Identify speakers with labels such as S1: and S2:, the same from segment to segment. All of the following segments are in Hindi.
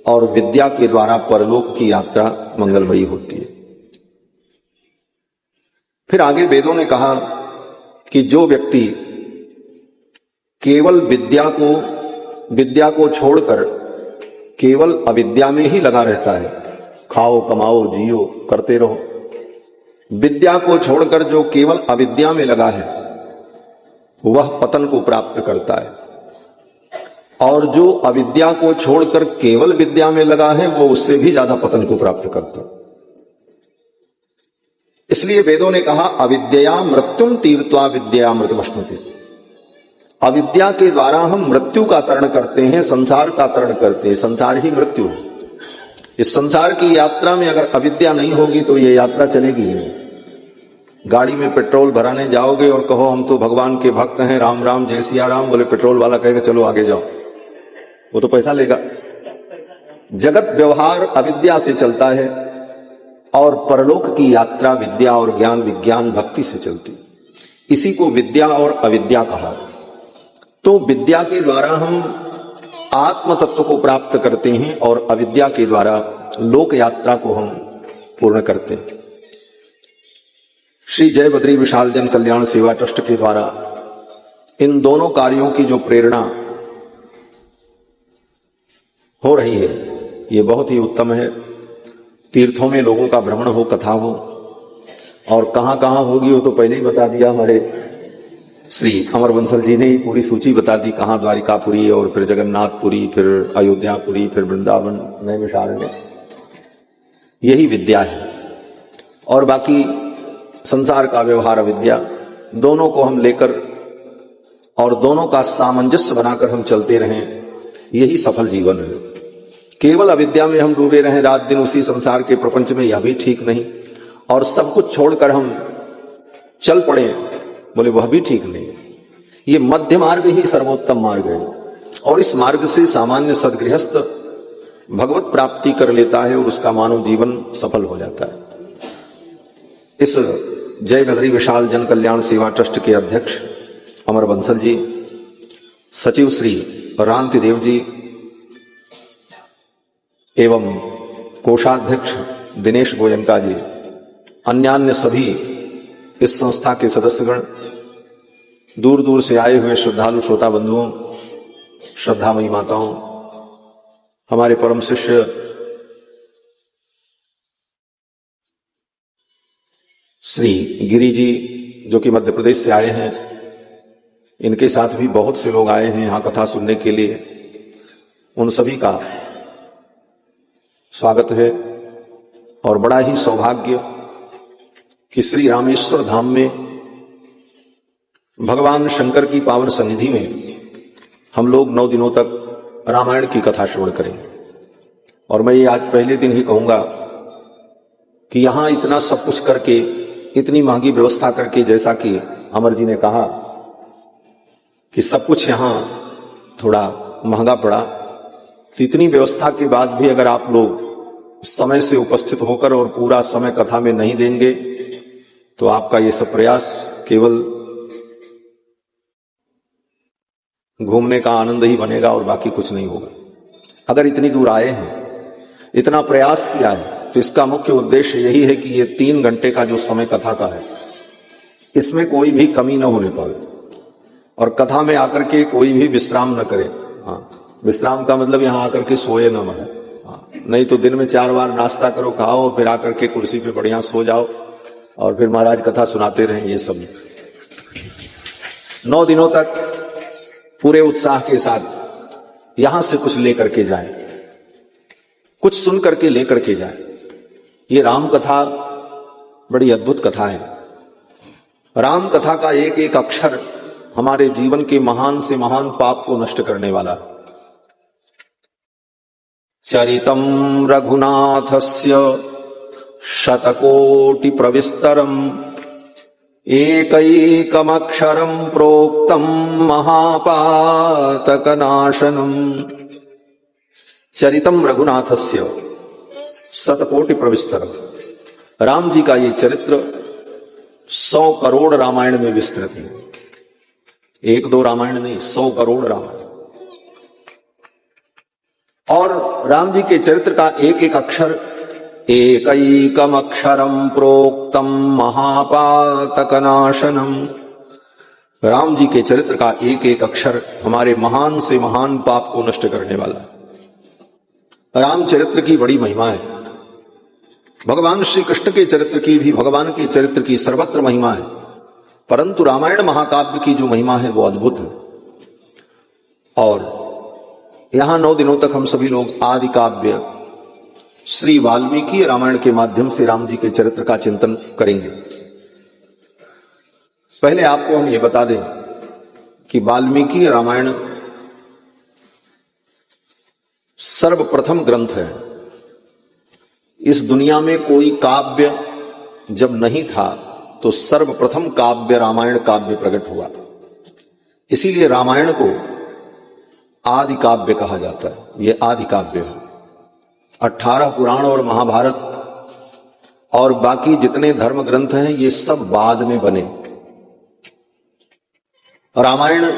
S1: और विद्या के द्वारा परलोक की यात्रा मंगलमयी होती है। फिर आगे वेदों ने कहा कि जो व्यक्ति केवल विद्या को छोड़कर केवल अविद्या में ही लगा रहता है, खाओ कमाओ जियो करते रहो, विद्या को छोड़कर जो केवल अविद्या में लगा है वह पतन को प्राप्त करता है, और जो अविद्या को छोड़कर केवल विद्या में लगा है वो उससे भी ज्यादा पतन को प्राप्त करता है। इसलिए वेदों ने कहा अविद्या मृत्युम तीर्थवा विद्या मृतमश्नुते। अविद्या के द्वारा हम मृत्यु का तरण करते हैं, संसार का तरण करते हैं। संसार ही मृत्यु है। इस संसार की यात्रा में अगर अविद्या नहीं होगी तो ये यात्रा चलेगी ही नहीं। गाड़ी में पेट्रोल भराने जाओगे और कहो हम तो भगवान के भक्त हैं, राम राम जय सिया राम, बोले पेट्रोल वाला कहेगा चलो आगे जाओ, वो तो पैसा लेगा। जगत व्यवहार अविद्या से चलता है और परलोक की यात्रा विद्या और ज्ञान विज्ञान भक्ति से चलती। इसी को विद्या और अविद्या कहा। तो विद्या के द्वारा हम आत्म तत्व को प्राप्त करते हैं और अविद्या के द्वारा लोक यात्रा को हम पूर्ण करते हैं। श्री जय बद्री विशाल जन कल्याण सेवा ट्रस्ट के द्वारा इन दोनों कार्यों की जो प्रेरणा हो रही है ये बहुत ही उत्तम है। तीर्थों में लोगों का भ्रमण हो, कथा हो, और कहां कहां होगी वो तो पहले ही बता दिया हमारे श्री अमर बंसल जी ने ही पूरी सूची बता दी। कहां द्वारिकापुरी और फिर जगन्नाथपुरी, फिर अयोध्यापुरी, फिर वृंदावन, नैमिषारण्य। यही विद्या है। और बाकी संसार का व्यवहार अविद्या, दोनों को हम लेकर और दोनों का सामंजस्य बनाकर हम चलते रहें, यही सफल जीवन है। केवल अविद्या में हम डूबे रहें रात दिन उसी संसार के प्रपंच में, यह भी ठीक नहीं। और सब कुछ छोड़कर हम चल पड़े, बोले वह भी ठीक नहीं। ये मध्य मार्ग ही सर्वोत्तम मार्ग है, और इस मार्ग से सामान्य सदगृहस्थ भगवत प्राप्ति कर लेता है और उसका मानव जीवन सफल हो जाता है। इस जय बद्री विशाल जन कल्याण सेवा ट्रस्ट के अध्यक्ष अमर बंसल जी, सचिव श्री रांति देव जी एवं कोषाध्यक्ष दिनेश गोयनका जी, अन्यान्य सभी इस संस्था के सदस्यगण, दूर दूर से आए हुए श्रद्धालु श्रोता बंधुओं, श्रद्धामयी माताओं, हमारे परम शिष्य श्री गिरी जी जो कि मध्य प्रदेश से आए हैं, इनके साथ भी बहुत से लोग आए हैं यहां कथा सुनने के लिए। उन सभी का स्वागत है। और बड़ा ही सौभाग्य कि श्री रामेश्वर धाम में भगवान शंकर की पावन सन्निधि में हम लोग 9 दिनों तक रामायण की कथा श्रवण करेंगे। और मैं ये आज पहले दिन ही कहूंगा कि यहां इतना सब कुछ करके, इतनी महंगी व्यवस्था करके, जैसा कि अमर जी ने कहा कि सब कुछ यहां थोड़ा महंगा पड़ा, तो इतनी व्यवस्था के बाद भी अगर आप लोग समय से उपस्थित होकर और पूरा समय कथा में नहीं देंगे तो आपका ये सब प्रयास केवल घूमने का आनंद ही बनेगा और बाकी कुछ नहीं होगा। अगर इतनी दूर आए हैं, इतना प्रयास किया है, तो इसका मुख्य उद्देश्य यही है कि ये 3 घंटे का जो समय कथा का है इसमें कोई भी कमी न होने पाए और कथा में आकर के कोई भी विश्राम न करे। हाँ, विश्राम का मतलब यहां आकर के सोए न मरे। हाँ, नहीं तो दिन में 4 बार नाश्ता करो, खाओ, फिर आकर के कुर्सी पे बढ़िया सो जाओ और फिर महाराज कथा सुनाते रहें। ये सब 9 दिनों तक पूरे उत्साह के साथ यहां से कुछ लेकर के जाएं, कुछ सुन करके लेकर के जाएं। ये राम कथा बड़ी अद्भुत कथा है। राम कथा का एक एक अक्षर हमारे जीवन के महान से महान पाप को नष्ट करने वाला। चरितम रघुनाथस्य शतकोटि प्रविस्तरम एकैकमक्षरम प्रोक्तम महापातकनाशनम। चरितम रघुनाथस्य शतकोटि प्रविस्तरम। राम जी का ये चरित्र 100 करोड़ रामायण में विस्तृत है। 1-2 रामायण नहीं, 100 करोड़ रामायण। और राम जी के चरित्र का एक एक अक्षर एकैकम अक्षरम प्रोक्तम महापातकनाशनम। राम जी के चरित्र का एक एक अक्षर हमारे महान से महान पाप को नष्ट करने वाला। राम चरित्र की बड़ी महिमा है। भगवान श्री कृष्ण के चरित्र की भी, भगवान के चरित्र की सर्वत्र महिमा है, परंतु रामायण महाकाव्य की जो महिमा है वो अद्भुत है। और यहां 9 दिनों तक हम सभी लोग आदि काव्य श्री वाल्मीकि रामायण के माध्यम से राम जी के चरित्र का चिंतन करेंगे। पहले आपको हम ये बता दें कि वाल्मीकि रामायण सर्वप्रथम ग्रंथ है। इस दुनिया में कोई काव्य जब नहीं था तो सर्वप्रथम काव्य रामायण काव्य प्रकट हुआ। इसीलिए रामायण को आदि काव्य कहा जाता है। यह आदि काव्य है। 18 पुराण और महाभारत और बाकी जितने धर्म ग्रंथ हैं ये सब बाद में बने। रामायण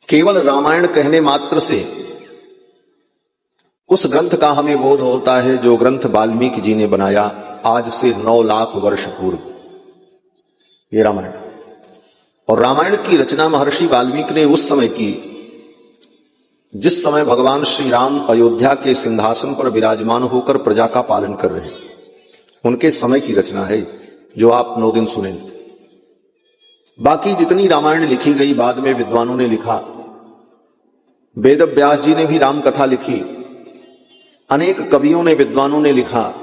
S1: केवल रामायण कहने मात्र से उस ग्रंथ का हमें बोध होता है जो ग्रंथ वाल्मीकि जी ने बनाया आज से 9 लाख वर्ष पूर्व, ये रामायण। और रामायण की रचना महर्षि वाल्मीकि ने उस समय की जिस समय भगवान श्री राम अयोध्या के सिंहासन पर विराजमान होकर प्रजा का पालन कर रहे हैं। उनके समय की रचना है जो आप 9 दिन सुनेंगे। बाकी जितनी रामायण लिखी गई बाद में विद्वानों ने लिखा। वेद व्यास जी ने भी राम कथा लिखी, अनेक कवियों ने, विद्वानों ने लिखा।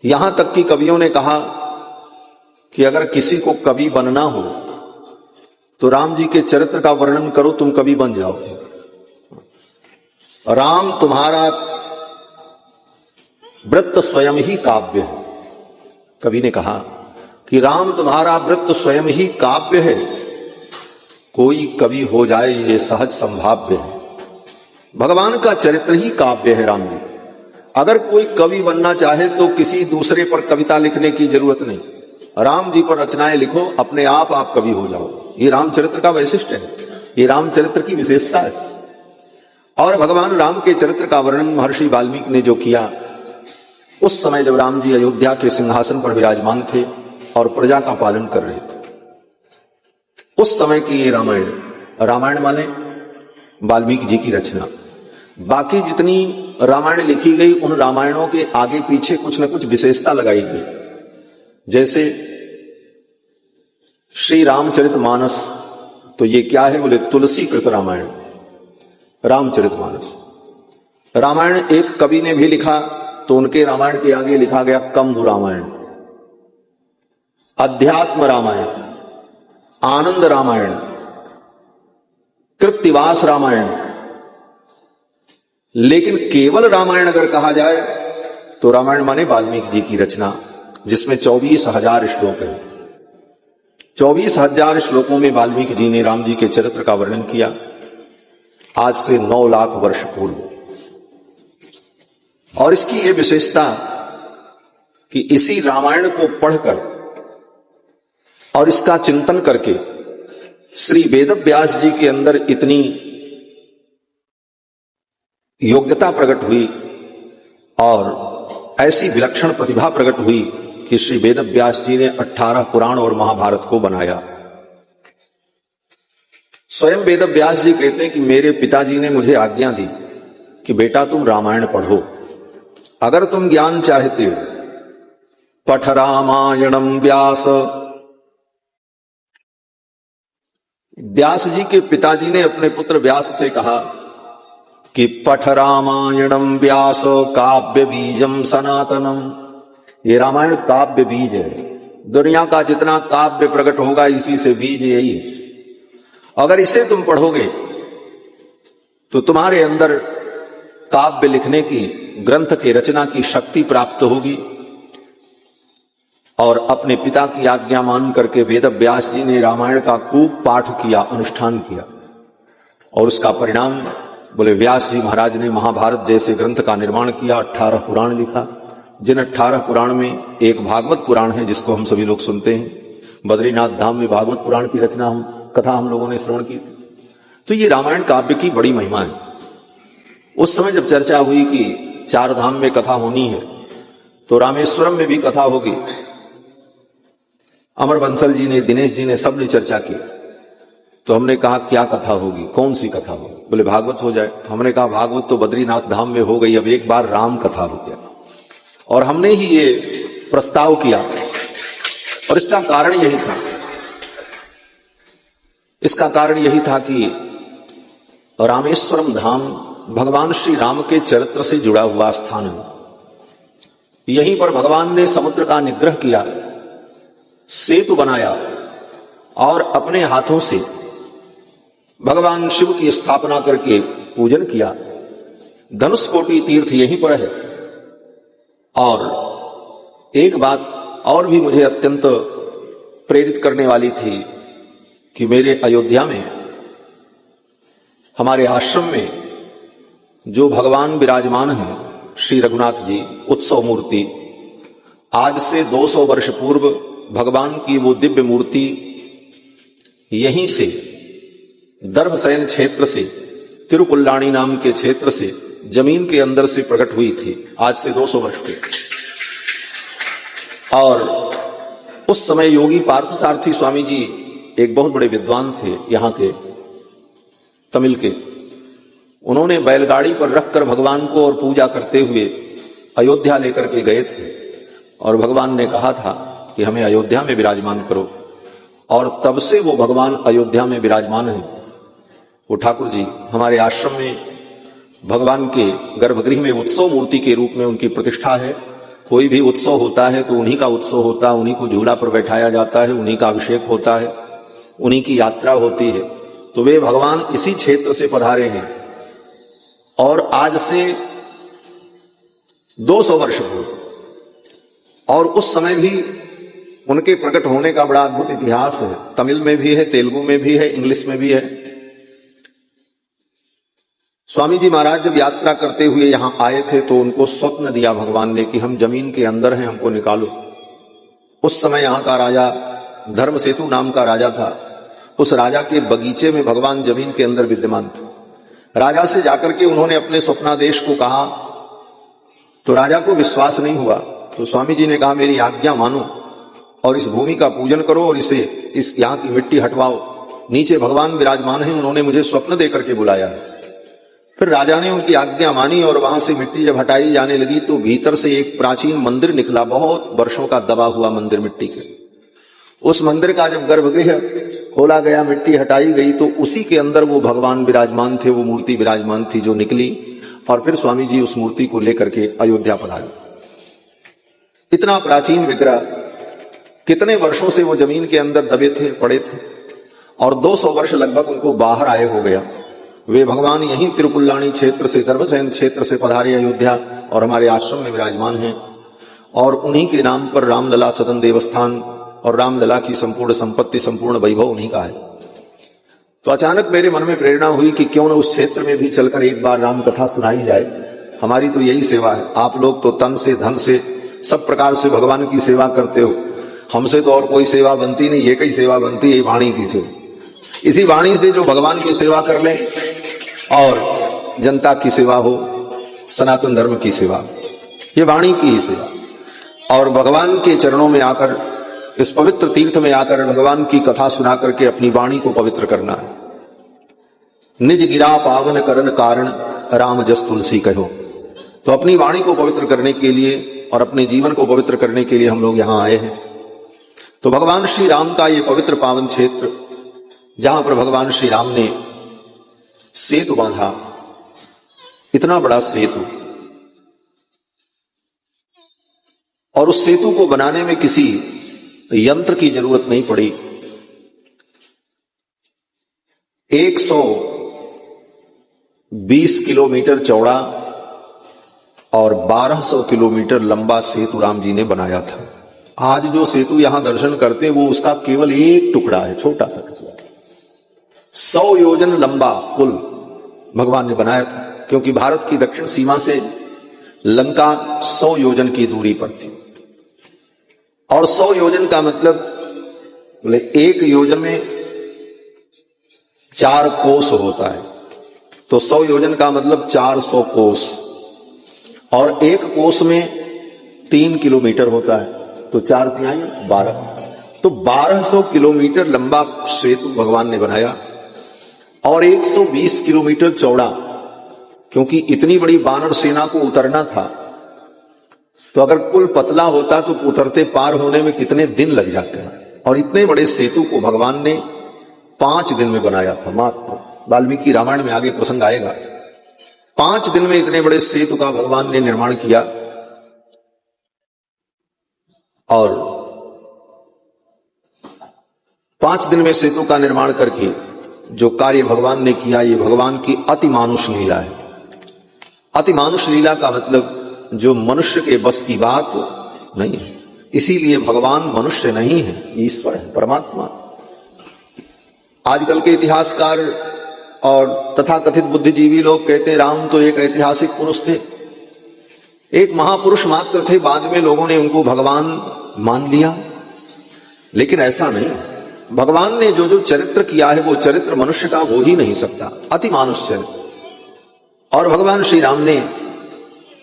S1: यहां तक कि कवियों ने कहा कि अगर किसी को कवि बनना हो तो राम जी के चरित्र का वर्णन करो, तुम कवि बन जाओ। राम तुम्हारा वृत्त स्वयं ही काव्य है। कवि ने कहा कि राम तुम्हारा वृत्त स्वयं ही काव्य है, कोई कवि हो जाए ये सहज संभाव्य है। भगवान का चरित्र ही काव्य है राम जी। अगर कोई कवि बनना चाहे तो किसी दूसरे पर कविता लिखने की जरूरत नहीं, राम जी पर रचनाएं लिखो, अपने आप कवि हो जाओ। ये रामचरित्र का वैशिष्ट्य है, ये रामचरित्र की विशेषता है। और भगवान राम के चरित्र का वर्णन महर्षि वाल्मीकि ने जो किया उस समय जब राम जी अयोध्या के सिंहासन पर विराजमान थे और प्रजा का पालन कर रहे थे, उस समय की ये रामायण। रामायण माने वाल्मीकि जी की रचना। बाकी जितनी रामायण लिखी गई उन रामायणों के आगे पीछे कुछ न कुछ विशेषता लगाई गई। जैसे श्री रामचरितमानस, तो ये क्या है बोले तुलसी कृत रामायण, रामचरितमानस। रामायण एक कवि ने भी लिखा तो उनके रामायण के आगे लिखा गया कंब रामायण। अध्यात्म रामायण, आनंद रामायण, कृत्तिवास रामायण। लेकिन केवल रामायण अगर कहा जाए तो रामायण माने वाल्मीकि जी की रचना, जिसमें 24,000 श्लोक हैं। 24,000 श्लोकों में वाल्मीकि जी ने राम जी के चरित्र का वर्णन किया आज से 9 लाख वर्ष पूर्व। और इसकी यह विशेषता कि इसी रामायण को पढ़कर और इसका चिंतन करके श्री वेद व्यास जी के अंदर इतनी योग्यता प्रकट हुई और ऐसी विलक्षण प्रतिभा प्रकट हुई कि श्री वेद व्यास जी ने 18 पुराण और महाभारत को बनाया। स्वयं वेद व्यास जी कहते हैं कि मेरे पिताजी ने मुझे आज्ञा दी कि बेटा तुम रामायण पढ़ो, अगर तुम ज्ञान चाहते हो। पठ रामायणम व्यास। व्यास जी के पिताजी ने अपने पुत्र व्यास से कहा कि पठ रामायणम व्यास काव्य बीजम सनातनम। ये रामायण काव्य बीज है। दुनिया का जितना काव्य प्रकट होगा इसी से बीज यही है। अगर इसे तुम पढ़ोगे तो तुम्हारे अंदर काव्य लिखने की, ग्रंथ के रचना की शक्ति प्राप्त होगी। और अपने पिता की आज्ञा मान करके वेद व्यास जी ने रामायण का खूब पाठ किया, अनुष्ठान किया। और उसका परिणाम बोले व्यास जी महाराज ने महाभारत जैसे ग्रंथ का निर्माण किया, 18 पुराण लिखा, जिन 18 पुराण में एक भागवत पुराण है जिसको हम सभी लोग सुनते हैं। बद्रीनाथ धाम में भागवत पुराण की रचना कथा हम लोगों ने श्रवण की थी। तो ये रामायण काव्य की बड़ी महिमा है। उस समय जब चर्चा हुई कि 4 धाम में कथा होनी है तो रामेश्वरम में भी कथा होगी, अमर बंसल जी ने, दिनेश जी ने, सबने चर्चा की। तो हमने कहा क्या कथा होगी, कौन सी कथा होगी? बोले भागवत हो जाए। तो हमने कहा भागवत तो बद्रीनाथ धाम में हो गई, अब एक बार राम कथा हो जाए। और हमने ही ये प्रस्ताव किया और इसका कारण यही था, इसका कारण यही था कि रामेश्वरम धाम भगवान श्री राम के चरित्र से जुड़ा हुआ स्थान है। यहीं पर भगवान ने समुद्र का निग्रह किया, सेतु बनाया और अपने हाथों से भगवान शिव की स्थापना करके पूजन किया। धनुषकोटि तीर्थ यहीं पर है। और एक बात और भी मुझे अत्यंत प्रेरित करने वाली थी कि मेरे अयोध्या में हमारे आश्रम में जो भगवान विराजमान हैं श्री रघुनाथ जी उत्सव मूर्ति, आज से 200 वर्ष पूर्व भगवान की वो दिव्य मूर्ति यहीं से दर्भशयन क्षेत्र से, तिरुपुल्लाणी नाम के क्षेत्र से, जमीन के अंदर से प्रकट हुई थी, आज से 200 वर्ष पूर्व। और उस समय योगी पार्थसारथी स्वामी जी एक बहुत बड़े विद्वान थे यहाँ के, तमिल के। उन्होंने बैलगाड़ी पर रखकर भगवान को और पूजा करते हुए अयोध्या लेकर के गए थे और भगवान ने कहा था कि हमें अयोध्या में विराजमान करो। और तब से वो भगवान अयोध्या में विराजमान हैं। वो ठाकुर जी हमारे आश्रम में भगवान के गर्भगृह में उत्सव मूर्ति के रूप में उनकी प्रतिष्ठा है। कोई भी उत्सव होता है तो उन्हीं का उत्सव होता है, उन्हीं को झूला पर बैठाया जाता है, उन्हीं का अभिषेक होता है, उन्हीं की यात्रा होती है। तो वे भगवान इसी क्षेत्र से पधारे हैं और आज से 200 वर्ष पूर्व। और उस समय भी उनके प्रकट होने का बड़ा अद्भुत इतिहास है। तमिल में भी है, तेलुगु में भी है, इंग्लिश में भी है। स्वामी जी महाराज जब यात्रा करते हुए यहां आए थे तो उनको स्वप्न दिया भगवान ने कि हम जमीन के अंदर हैं, हमको निकालो। उस समय यहां का राजा धर्मसेतु नाम का राजा था। उस राजा के बगीचे में भगवान जमीन के अंदर विद्यमान थे। राजा से जाकर के उन्होंने अपने स्वप्नादेश को कहा तो राजा को विश्वास नहीं हुआ। तो स्वामी जी ने कहा मेरी आज्ञा मानो और इस भूमि का पूजन करो और इस यहाँ की मिट्टी हटवाओ। नीचे भगवान विराजमान हैं, उन्होंने मुझे स्वप्न देकर के बुलाया। फिर राजा ने उनकी आज्ञा मानी और वहां से मिट्टी जब हटाई जाने लगी तो भीतर से एक प्राचीन मंदिर निकला, बहुत वर्षों का दबा हुआ मंदिर मिट्टी के। उस मंदिर का जब गर्भगृह खोला गया, मिट्टी हटाई गई तो उसी के अंदर वो भगवान विराजमान थे, वो मूर्ति विराजमान थी जो निकली। और फिर स्वामी जी उस मूर्ति को लेकर के अयोध्या पधारे। इतना प्राचीन विग्रह, कितने वर्षों से वो जमीन के अंदर दबे थे, पड़े थे और 200 वर्ष लगभग उनको बाहर आए हो गया। वे भगवान यहीं तिरुपुल्लाणी क्षेत्र से, दर्भशयन क्षेत्र से पधारे अयोध्या और हमारे आश्रम में विराजमान हैं। और उन्हीं के नाम पर रामलला सदन देवस्थान और रामलला की संपूर्ण संपत्ति, संपूर्ण वैभव उन्हीं का है। तो अचानक मेरे मन में प्रेरणा हुई कि क्यों न उस क्षेत्र में भी चलकर एक बार राम कथा सुनाई जाए। हमारी तो यही सेवा है। आप लोग तो तन से, धन से, सब प्रकार से भगवान की सेवा करते हो। हमसे तो और कोई सेवा बनती नहीं, एक ही सेवा बनती है, वाणी की सेवा। इसी वाणी से जो भगवान की सेवा कर ले और जनता की सेवा हो, सनातन धर्म की सेवा, ये वाणी की ही सेवा। और भगवान के चरणों में आकर, इस पवित्र तीर्थ में आकर भगवान की कथा सुना करके अपनी वाणी को पवित्र करना है। निज गिरा पावन करन कारण राम जस तुलसी कहो। तो अपनी वाणी को पवित्र करने के लिए और अपने जीवन को पवित्र करने के लिए हम लोग यहां आए हैं। तो भगवान श्री राम का ये पवित्र पावन क्षेत्र, जहां पर भगवान श्री राम ने सेतु बांधा, इतना बड़ा सेतु, और उस सेतु को बनाने में किसी यंत्र की जरूरत नहीं पड़ी। 120 किलोमीटर चौड़ा और 1200 किलोमीटर लंबा सेतु राम जी ने बनाया था। आज जो सेतु यहां दर्शन करते हैं वो उसका केवल एक टुकड़ा है, छोटा सा टुकड़ा। 100 योजन लंबा पुल भगवान ने बनाया था, क्योंकि भारत की दक्षिण सीमा से लंका 100 योजन की दूरी पर थी। और 100 योजन का मतलब एक योजन में 4 कोस होता है। तो 100 योजन का मतलब 400 कोस, और एक कोस में 3 किलोमीटर होता है, तो 4 तिहाई 12, तो 1200 किलोमीटर लंबा सेतु भगवान ने बनाया और 120 किलोमीटर चौड़ा, क्योंकि इतनी बड़ी वानर सेना को उतरना था। तो अगर पुल पतला होता तो उतरते पार होने में कितने दिन लग जाते हैं, और इतने बड़े सेतु को भगवान ने 5 दिन में बनाया था मात्र। वाल्मीकि रामायण में आगे प्रसंग आएगा। 5 दिन में इतने बड़े सेतु का भगवान ने निर्माण किया, और 5 दिन में सेतु का निर्माण करके जो कार्य भगवान ने किया, ये भगवान की अति मानुष लीला है। अति मानुष लीला का मतलब जो मनुष्य के बस की बात नहीं है, इसीलिए भगवान मनुष्य नहीं है, ईश्वर है, परमात्मा। आजकल के इतिहासकार और तथाकथित बुद्धिजीवी लोग कहते हैं राम तो एक ऐतिहासिक पुरुष थे, एक महापुरुष मात्र थे, बाद में लोगों ने उनको भगवान मान लिया। लेकिन ऐसा नहीं, भगवान ने जो जो चरित्र किया है वो चरित्र मनुष्य का हो ही नहीं सकता, अति मानुष चरित्र। और भगवान श्री राम ने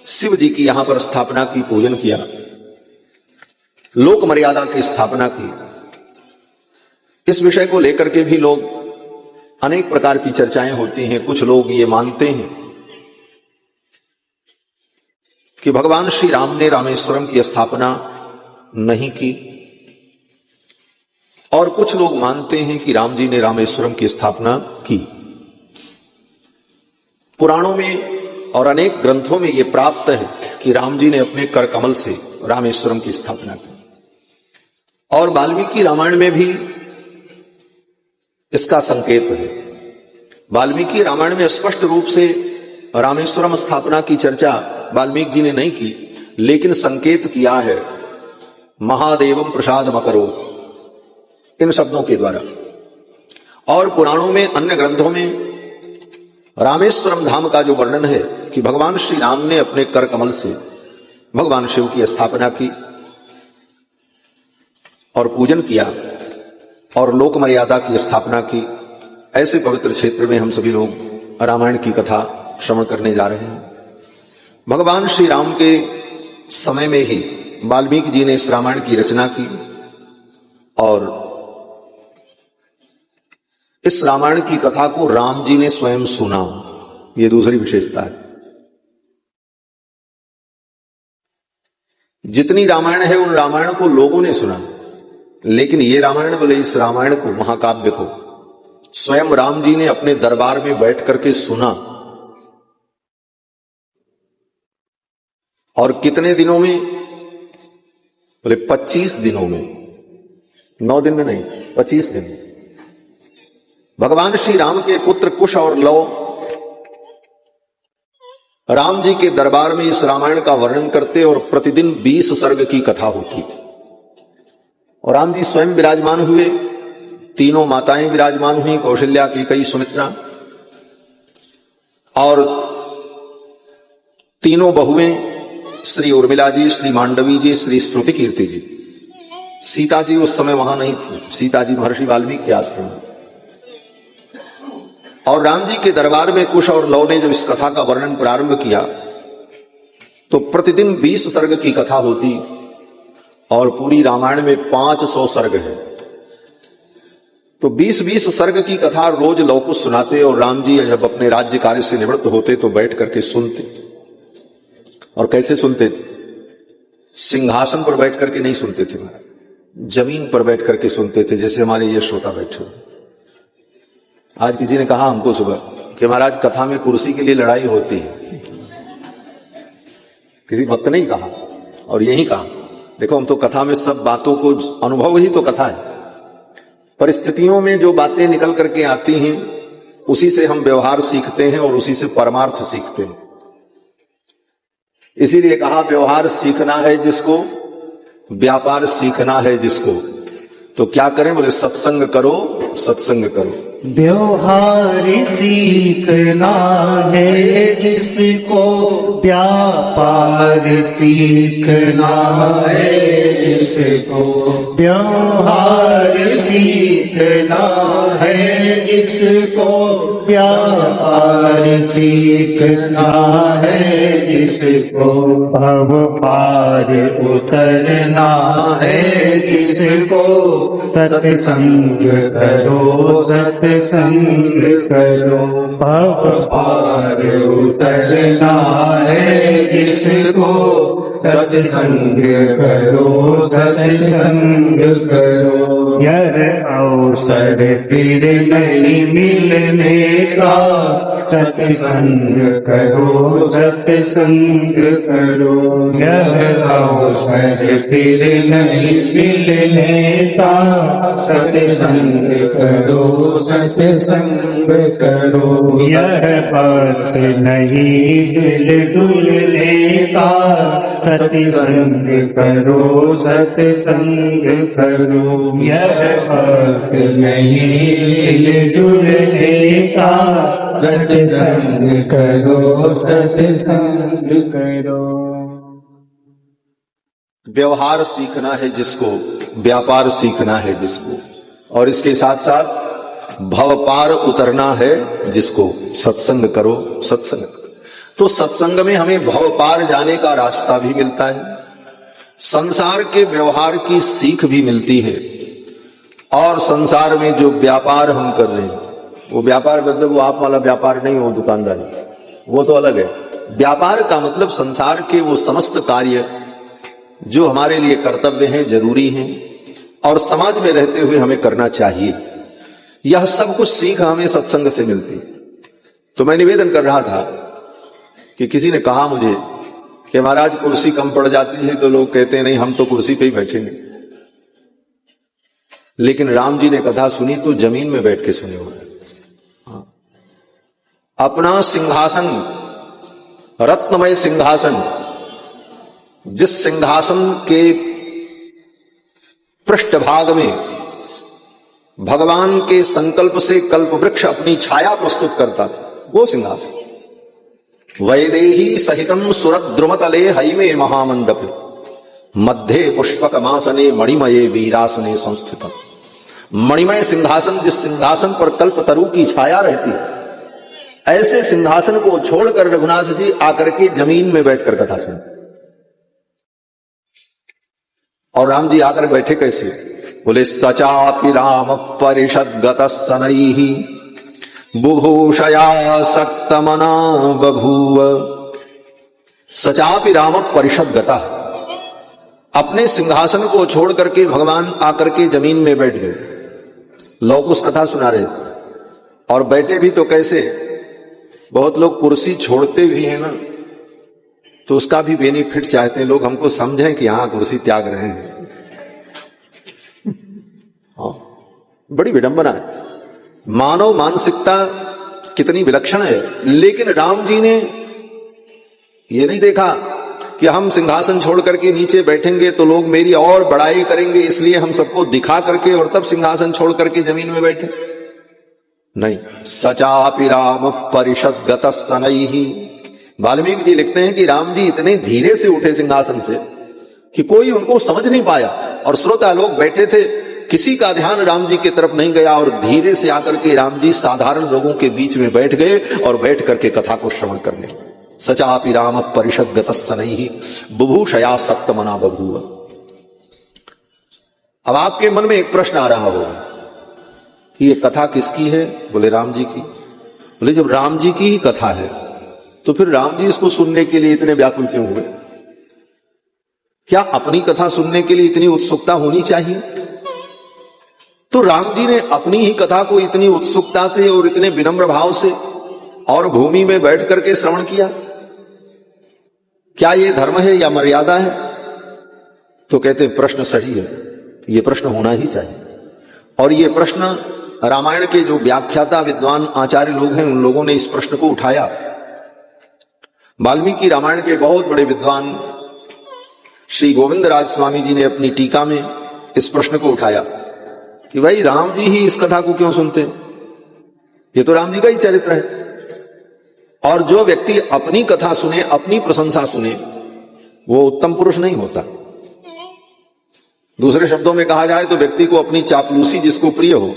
S1: शिव जी की यहां पर स्थापना की, पूजन किया, लोक मर्यादा की स्थापना की। इस विषय को लेकर के भी लोग अनेक प्रकार की चर्चाएं होती हैं। कुछ लोग ये मानते हैं कि भगवान श्री राम ने रामेश्वरम की स्थापना नहीं की, और कुछ लोग मानते हैं कि राम जी ने रामेश्वरम की स्थापना की। पुराणों में और अनेक ग्रंथों में यह प्राप्त है कि राम जी ने अपने कर कमल से रामेश्वरम की स्थापना की, और वाल्मीकि रामायण में भी इसका संकेत है। वाल्मीकि रामायण में स्पष्ट रूप से रामेश्वरम स्थापना की चर्चा वाल्मीकि जी ने नहीं की, लेकिन संकेत किया है महादेवम प्रसादम करो, इन शब्दों के द्वारा। और पुराणों में, अन्य ग्रंथों में रामेश्वरम धाम का जो वर्णन है कि भगवान श्री राम ने अपने कर कमल से भगवान शिव की स्थापना की और पूजन किया और लोक मर्यादा की स्थापना की। ऐसे पवित्र क्षेत्र में हम सभी लोग रामायण की कथा श्रवण करने जा रहे हैं। भगवान श्री राम के समय में ही वाल्मीकि जी ने इस रामायण की रचना की, और इस रामायण की कथा को राम जी ने स्वयं सुना, यह दूसरी विशेषता है। जितनी रामायण है उन रामायण को लोगों ने सुना, लेकिन ये रामायण बोले, इस रामायण को, महाकाव्य को स्वयं राम जी ने अपने दरबार में बैठ करके सुना। और कितने दिनों में? बोले 25 दिनों में, 9 दिन में नहीं, 25 दिन में। भगवान श्री राम के पुत्र कुश और लव राम जी के दरबार में इस रामायण का वर्णन करते, और प्रतिदिन 20 सर्ग की कथा होती थी। और राम जी स्वयं विराजमान हुए, तीनों माताएं विराजमान हुई, कौशल्या, कैकेयी, सुमित्रा, और तीनों बहुएं, श्री उर्मिला जी, श्री मांडवी जी, श्री श्रुति कीर्ति जी। सीता जी उस समय वहां नहीं थी, सीता जी महर्षि वाल्मीकि के आश्रम में। और राम जी के दरबार में कुश और लव ने जब इस कथा का वर्णन प्रारंभ किया तो प्रतिदिन 20 सर्ग की कथा होती, और पूरी रामायण में 500 सर्ग है। तो 20-20 सर्ग की कथा रोज लव को सुनाते, और राम जी जब अपने राज्य कार्य से निवृत्त होते तो बैठ करके सुनते। और कैसे सुनते थे? सिंहासन पर बैठ करके नहीं सुनते थे महाराज, जमीन पर बैठ करके सुनते थे, जैसे हमारे ये श्रोता बैठे हुए। आज किसी ने कहा हमको सुबह कि महाराज कथा में कुर्सी के लिए लड़ाई होती है। किसी भक्त ने ही कहा, और यही कहा, देखो हम तो कथा में सब बातों को, अनुभव ही तो कथा है। परिस्थितियों में जो बातें निकल करके आती हैं उसी से हम व्यवहार सीखते हैं और उसी से परमार्थ सीखते हैं। इसीलिए कहा व्यवहार सीखना है जिसको, व्यापार सीखना है जिसको, तो क्या करें? बोले सत्संग करो, सत्संग करो।
S2: व्यवहार सीखना है जिसको, व्यापार सीखना है जिसको। जिसको व्यवहार सीखना है जिसको व्यापार सीखना है जिसको भव पार उतरना है जिसको सत्संग करो सत्संग करो भव पार उतरना है जिसको सत्संग करो सत्संग करो यह अवसर फिर नहीं मिलने का सत्संग करो सत्संग करो यह अवसर फिर नहीं मिलने का सत्संग करो सत्संग करो यह पथ नहीं दिल डुलने का सत्संग करो सत्संग करो यह पथ नहीं दिल डुलने का सत्संग करो सत्संग करो।
S1: व्यवहार सीखना है जिसको व्यापार सीखना है जिसको और इसके साथ साथ भव पार उतरना है जिसको सत्संग करो सत्संग करो। तो सत्संग में हमें भव पार जाने का रास्ता भी मिलता है, संसार के व्यवहार की सीख भी मिलती है और संसार में जो व्यापार हम कर रहे हैं वो व्यापार मतलब वो आप वाला व्यापार नहीं हो दुकानदारी, वो तो अलग है। व्यापार का मतलब संसार के वो समस्त कार्य जो हमारे लिए कर्तव्य हैं, जरूरी हैं और समाज में रहते हुए हमें करना चाहिए, यह सब कुछ सीख हमें सत्संग से मिलती है। तो मैं निवेदन कर रहा था कि किसी ने कहा मुझे कि महाराज कुर्सी कम पड़ जाती है तो लोग कहते हैं नहीं हम तो कुर्सी पे ही बैठेंगे, लेकिन राम जी ने कथा सुनी तो जमीन में बैठ के सुनी हो। अपना सिंहासन, रत्नमय सिंहासन, जिस सिंहासन के पृष्ठभाग में भगवान के संकल्प से कल्प वृक्ष अपनी छाया प्रस्तुत करता था, वो सिंहासन वैदेही सहितम सुरद्रुमतले हईमे महामंडप मध्य पुष्पक मासने मणिमये वीरासने संस्थितम। मणिमय सिंहासन, जिस सिंहासन पर कल्प तरु की छाया रहती है, ऐसे सिंहासन को छोड़कर रघुनाथ जी आकर के जमीन में बैठकर कथा सुन। और राम जी आकर बैठे कैसे? बोले सचापि राम परिषद गत सनैहि बुभूषया सक्तमना बभूव। सचापि राम परिषद गता, अपने सिंहासन को छोड़ करके भगवान आकर के जमीन में बैठ गए। लोग उस कथा सुना रहे और बैठे भी तो कैसे? बहुत लोग कुर्सी छोड़ते भी हैं ना, तो उसका भी बेनिफिट चाहते हैं लोग, हमको समझें कि हाँ कुर्सी त्याग रहे हैं। हाँ, बड़ी विडंबना है। मानव मानसिकता कितनी विलक्षण है, लेकिन राम जी ने ये नहीं देखा कि हम सिंहासन छोड़ करके नीचे बैठेंगे तो लोग मेरी और बड़ाई करेंगे, इसलिए हम सबको दिखा करके और तब सिंहासन छोड़ करके जमीन में बैठे। नहीं, सचापि राम परिषद गत सनैहि। वाल्मीकि जी लिखते हैं कि राम जी इतने धीरे से उठे सिंहासन से कि कोई उनको समझ नहीं पाया और श्रोता लोग बैठे थे, किसी का ध्यान राम जी की तरफ नहीं गया और धीरे से आकर के राम जी साधारण लोगों के बीच में बैठ गए और बैठ करके कथा को श्रवण करने। सचापि राम परिषद गत सनैहि बुभूषया सक्तमना बभूव। अब आपके मन में एक प्रश्न आ रहा होगा कि ये कथा किसकी है? बोले राम जी की। बोले जब राम जी की ही कथा है तो फिर राम जी इसको सुनने के लिए इतने व्याकुल क्यों हुए? क्या अपनी कथा सुनने के लिए इतनी उत्सुकता होनी चाहिए? तो राम जी ने अपनी ही कथा को इतनी उत्सुकता से और इतने विनम्र भाव से और भूमि में बैठ करके श्रवण किया। क्या ये धर्म है या मर्यादा है? तो कहते हैं प्रश्न सही है, ये प्रश्न होना ही चाहिए। और ये प्रश्न रामायण के जो व्याख्याता विद्वान आचार्य लोग हैं उन लोगों ने इस प्रश्न को उठाया। वाल्मीकि रामायण के बहुत बड़े विद्वान श्री गोविंद राज स्वामी जी ने अपनी टीका में इस प्रश्न को उठाया कि भाई राम जी ही इस कथा को क्यों सुनते हैं? ये तो राम जी का ही चरित्र है। और जो व्यक्ति अपनी कथा सुने, अपनी प्रशंसा सुने, वो उत्तम पुरुष नहीं होता। दूसरे शब्दों में कहा जाए तो व्यक्ति को अपनी चापलूसी जिसको प्रिय हो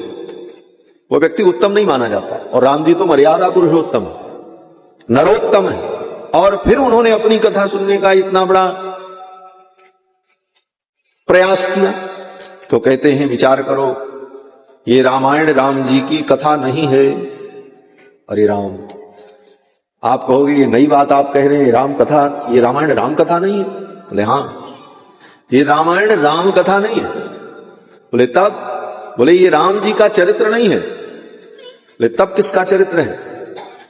S1: वो व्यक्ति उत्तम नहीं माना जाता। और राम जी तो मर्यादा पुरुषोत्तम है, नरोत्तम है। और फिर उन्होंने अपनी कथा सुनने का इतना बड़ा प्रयास किया। तो कहते हैं विचार करो, ये रामायण राम जी की कथा नहीं है। अरे राम, आप कहोगे ये नई बात आप कह रहे हैं, राम कथा, ये रामायण राम कथा नहीं है? बोले हाँ, ये रामायण राम कथा नहीं है। बोले तब? बोले ये राम जी का चरित्र नहीं है। बोले तब किसका चरित्र है?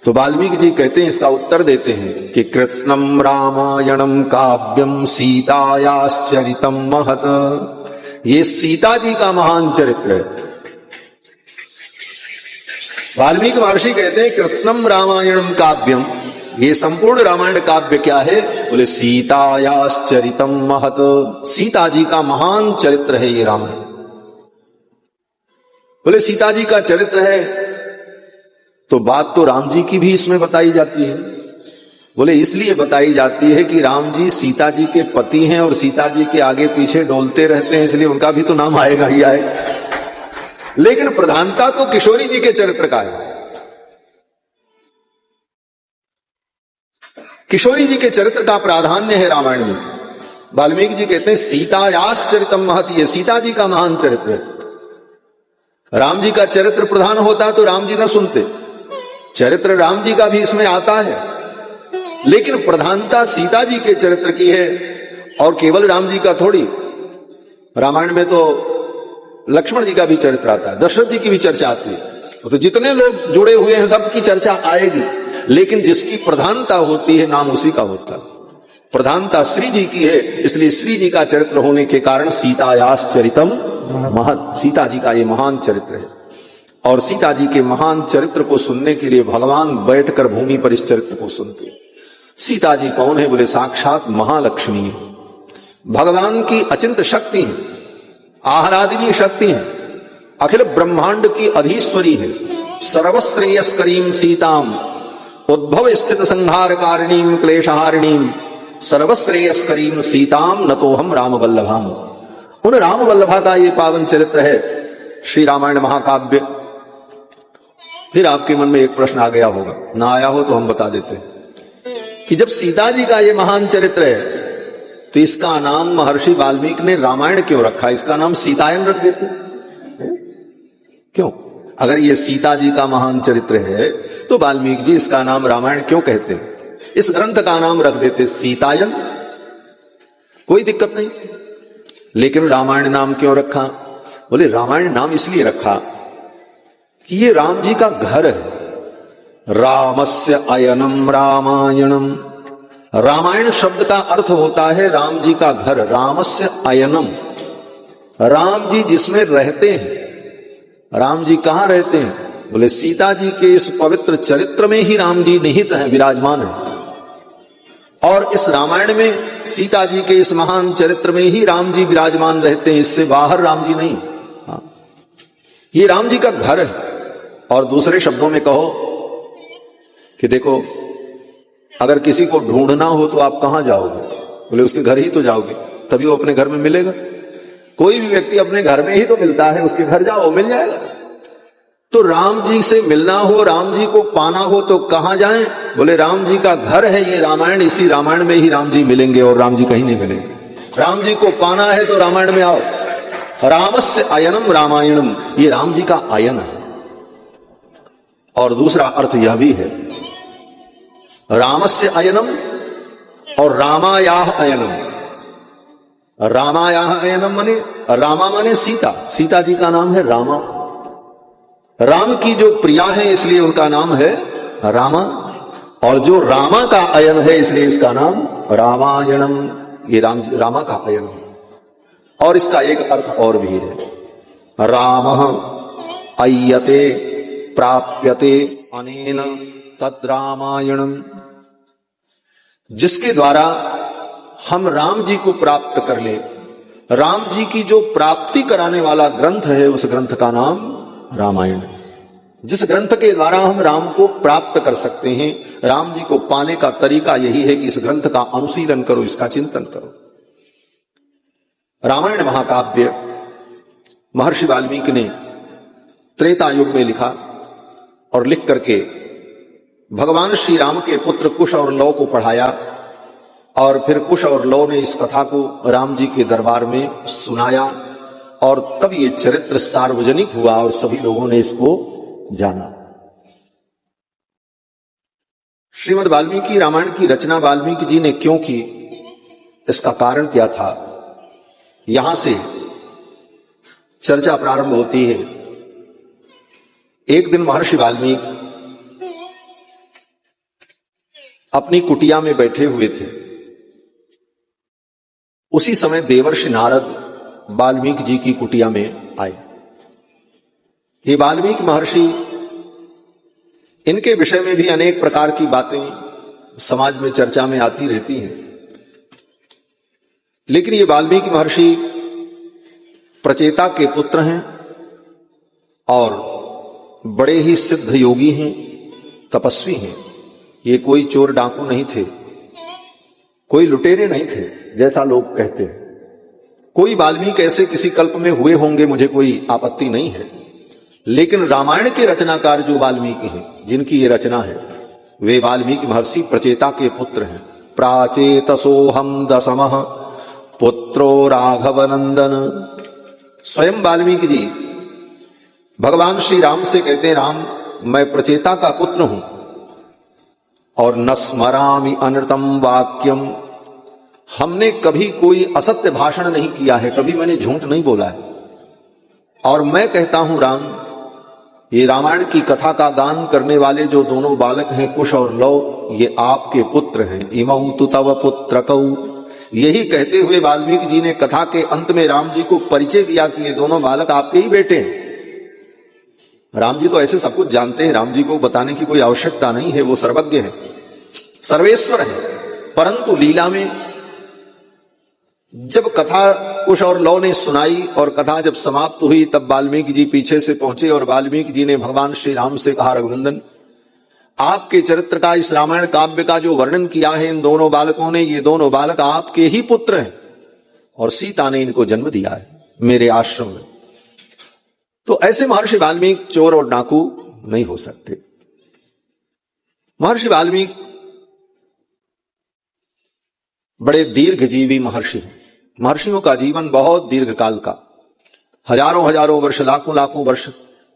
S1: तो वाल्मीकि जी कहते हैं, इसका उत्तर देते हैं कि कृत्स्नम रामायणम काव्यम सीतायाश्चरितम महत। ये सीता जी का महान चरित्र है। वाल्मीकि महर्षि कहते हैं कृत्स्नम रामायणम काव्यम, ये संपूर्ण रामायण काव्य क्या है? बोले सीतायाश्चरितम महत, सीता जी का महान चरित्र है ये रामायण। बोले सीता जी का चरित्र है तो बात तो राम जी की भी इसमें बताई जाती है। बोले इसलिए बताई जाती है कि राम जी सीता जी के पति हैं और सीता जी के आगे पीछे डोलते रहते हैं, इसलिए उनका भी तो नाम आएगा ही आएगा। लेकिन प्रधानता तो किशोरी जी के चरित्र का है। किशोरी जी के चरित्र का प्राधान्य है रामायण में। वाल्मीकि जी कहते हैं सीतायाश्चरितम महत, ये सीता जी का महान चरित्र है। राम जी का चरित्र प्रधान होता तो राम जी न सुनते। चरित्र राम जी का भी इसमें आता है, लेकिन प्रधानता सीता जी के चरित्र की है और केवल राम जी का थोड़ी। रामायण में तो लक्ष्मण जी का भी चरित्र आता है, दशरथ जी की भी चर्चा आती है। तो जितने लोग जुड़े हुए हैं सबकी चर्चा आएगी, लेकिन जिसकी प्रधानता होती है नाम उसी का होता है। प्रधानता श्री जी की है, इसलिए श्री जी का चरित्र होने के कारण सीतायाश्चरितम महत, सीता जी का ये महान चरित्र है। और सीता जी के महान चरित्र को सुनने के लिए भगवान बैठकर भूमि पर इस चरित्र को सुनते हैं। सीता जी कौन है? बोले साक्षात महालक्ष्मी है, भगवान की अचिंत शक्ति है, आह्लादिनी शक्ति है, अखिल ब्रह्मांड की अधीश्वरी है, सर्वश्रेयस्करीम सीताम, उद्भव स्थित संहार कारिणीम क्लेशहारिणीम, सर्वश्रेयस्करीम सीताम नतोहम राम वल्लभाम। उन राम वल्लभा का ये पावन चरित्र है श्री रामायण महाकाव्य। फिर आपके मन में एक प्रश्न आ गया होगा, ना आया हो तो हम बता देते हैं कि जब सीता जी का ये महान चरित्र है तो इसका नाम महर्षि वाल्मीकि ने रामायण क्यों रखा? इसका नाम सीतायन रख देते क्यों? अगर ये सीता जी का महान चरित्र है तो वाल्मीकि जी इसका नाम रामायण क्यों कहते हैं? इस ग्रंथ का नाम रख देते सीतायन, कोई दिक्कत नहीं। लेकिन रामायण नाम क्यों रखा? बोले रामायण नाम इसलिए रखा कि ये राम जी का घर है। रामस्य अयनम रामायणम, रामायण शब्द का अर्थ होता है राम जी का घर। रामस्य अयनम, राम जी जिसमें रहते हैं। राम जी कहां रहते हैं? बोले सीता जी के इस पवित्र चरित्र में ही राम जी निहित हैं, विराजमान हैं। और इस रामायण में सीता जी के इस महान चरित्र में ही राम जी विराजमान रहते हैं, इससे बाहर राम जी नहीं। हाँ, ये राम जी का घर है। और दूसरे शब्दों में कहो कि देखो, अगर किसी को ढूंढना हो तो आप कहां जाओगे? बोले उसके घर ही तो जाओगे, तभी वो अपने घर में मिलेगा। कोई भी व्यक्ति अपने घर में ही तो मिलता है, उसके घर जाओ मिल जाएगा। तो राम जी से मिलना हो, राम जी को पाना हो तो कहां जाएं? बोले राम जी का घर है ये रामायण, इसी रामायण में ही राम जी मिलेंगे और राम जी कहीं नहीं मिलेंगे। राम जी को पाना है तो रामायण में आओ। रामस्य अयनम रामायणम, ये राम जी का अयन है। और दूसरा अर्थ यह भी है, रामस्य अयनम और रामायाह अयनम। रामायाह अयनम माने, रामा माने सीता, सीता जी का नाम है रामा। राम की जो प्रिया है इसलिए उनका नाम है रामा, और जो रामा का अयन है इसलिए इसका नाम रामायणम। ये रामा का अयन है। और इसका एक अर्थ और भी है, रामः अय्यते प्राप्यते अनेन तद्रामायणम, जिसके द्वारा हम राम जी को प्राप्त कर ले। राम जी की जो प्राप्ति कराने वाला ग्रंथ है उस ग्रंथ का नाम रामायण। जिस ग्रंथ के द्वारा हम राम को प्राप्त कर सकते हैं, राम जी को पाने का तरीका यही है कि इस ग्रंथ का अनुशीलन करो, इसका चिंतन करो। रामायण महाकाव्य महर्षि वाल्मीकि ने त्रेता युग में लिखा और लिख करके भगवान श्री राम के पुत्र कुश और लव को पढ़ाया, और फिर कुश और लव ने इस कथा को राम जी के दरबार में सुनाया, और तब ये चरित्र सार्वजनिक हुआ और सभी लोगों ने इसको जाना। श्रीमद् वाल्मीकि रामायण की रचना वाल्मीकि जी ने क्यों की, इसका कारण क्या था, यहां से चर्चा प्रारंभ होती है। एक दिन महर्षि वाल्मीकि अपनी कुटिया में बैठे हुए थे। उसी समय देवर्षि नारद वाल्मीकि जी की कुटिया में आए। ये वाल्मीकि महर्षि, इनके विषय में भी अनेक प्रकार की बातें समाज में चर्चा में आती रहती हैं, लेकिन ये वाल्मीकि महर्षि प्रचेता के पुत्र हैं और बड़े ही सिद्ध योगी हैं, तपस्वी हैं। ये कोई चोर डाकू नहीं थे, कोई लुटेरे नहीं थे जैसा लोग कहते हैं। कोई वाल्मीकि ऐसे किसी कल्प में हुए होंगे, मुझे कोई आपत्ति नहीं है, लेकिन रामायण के रचनाकार जो वाल्मीकि हैं, जिनकी ये रचना है, वे वाल्मीकि महर्षि प्रचेता के पुत्र हैं। प्राचेतसोहम दशमः पुत्रो राघव नंदन। स्वयं वाल्मीकि जी भगवान श्री राम से कहते हैं, राम मैं प्रचेता का पुत्र हूं और न स्मरामि अनृतम वाक्यम। हमने कभी कोई असत्य भाषण नहीं किया है, कभी मैंने झूठ नहीं बोला है। और मैं कहता हूं राम, ये रामायण की कथा का गान करने वाले जो दोनों बालक हैं कुश और लव, ये आपके पुत्र हैं। इमौ तु तव पुत्रकौ। यही कहते हुए वाल्मीकि जी ने कथा के अंत में राम जी को परिचय दिया कि ये दोनों बालक आपके ही बेटे हैं। राम जी तो ऐसे सब कुछ जानते हैं, राम जी को बताने की कोई आवश्यकता नहीं है, वो सर्वज्ञ है, सर्वेश्वर है। परंतु लीला में जब कथा कुश और लव ने सुनाई और कथा जब समाप्त हुई, तब वाल्मीकि जी पीछे से पहुंचे और वाल्मीकि जी ने भगवान श्री राम से कहा, रघुनंदन आपके चरित्र का, इस रामायण काव्य का जो वर्णन किया है इन दोनों बालकों ने, ये दोनों बालक आपके ही पुत्र हैं और सीता ने इनको जन्म दिया है मेरे आश्रम में। तो ऐसे महर्षि वाल्मीकि चोर और डाकू नहीं हो सकते। महर्षि वाल्मीकि बड़े दीर्घजीवी महर्षि हैं। महर्षियों का जीवन बहुत दीर्घ काल का, हजारों हजारों वर्ष, लाखों लाखों वर्ष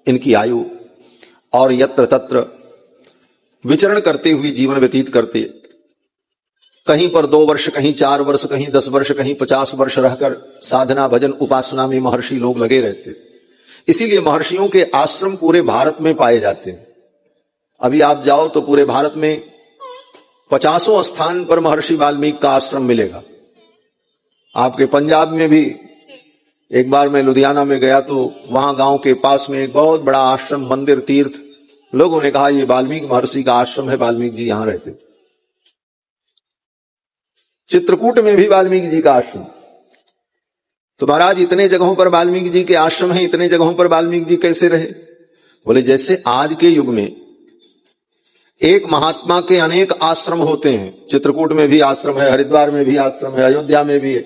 S1: इनकी आयु, और यत्र तत्र विचरण करते हुए जीवन व्यतीत करते, कहीं पर 2 वर्ष, कहीं 4 वर्ष, कहीं 10 वर्ष, कहीं 50 वर्ष रहकर साधना भजन उपासना में महर्षि लोग लगे रहते। इसीलिए महर्षियों के आश्रम पूरे भारत में पाए जाते हैं। अभी आप जाओ तो पूरे भारत में 50 स्थान पर महर्षि वाल्मीकि का आश्रम मिलेगा। आपके पंजाब में भी, एक बार मैं लुधियाना में गया तो वहां गांव के पास में एक बहुत बड़ा आश्रम, मंदिर, तीर्थ, लोगों ने कहा ये वाल्मीकि महर्षि का आश्रम है, वाल्मीकि जी यहां रहते। चित्रकूट में भी वाल्मीकि जी का आश्रम। तो महाराज इतने जगहों पर वाल्मीकि जी के आश्रम हैं, इतने जगहों पर वाल्मीकि जी कैसे रहे? बोले जैसे आज के युग में एक महात्मा के अनेक आश्रम होते हैं। चित्रकूट में भी आश्रम है, हरिद्वार में भी आश्रम है, अयोध्या में भी है,